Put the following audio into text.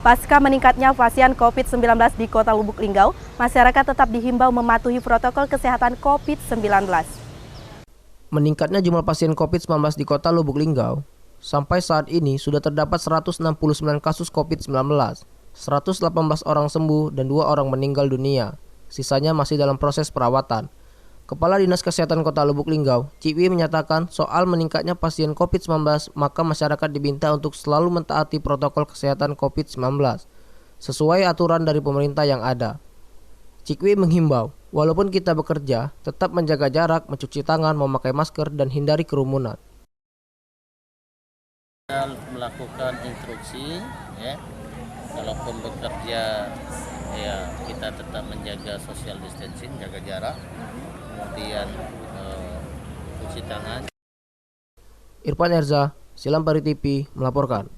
Pasca meningkatnya pasien COVID-19 di Kota Lubuk Linggau, masyarakat tetap dihimbau mematuhi protokol kesehatan COVID-19. Meningkatnya jumlah pasien COVID-19 di Kota Lubuk Linggau, sampai saat ini sudah terdapat 169 kasus COVID-19, 118 orang sembuh dan 2 orang meninggal dunia. Sisanya masih dalam proses perawatan. Kepala Dinas Kesehatan Kota Lubuk Linggau, Cikwi, menyatakan soal meningkatnya pasien COVID-19, maka masyarakat diminta untuk selalu mentaati protokol kesehatan COVID-19 sesuai aturan dari pemerintah yang ada. Cikwi menghimbau, walaupun kita bekerja, tetap menjaga jarak, mencuci tangan, memakai masker, dan hindari kerumunan. Kita melakukan instruksi, ya, kalaupun bekerja, ya kita tetap menjaga social distancing, jaga jarak, kemudian cuci tangan. Irfan Erza, Silampari TV melaporkan.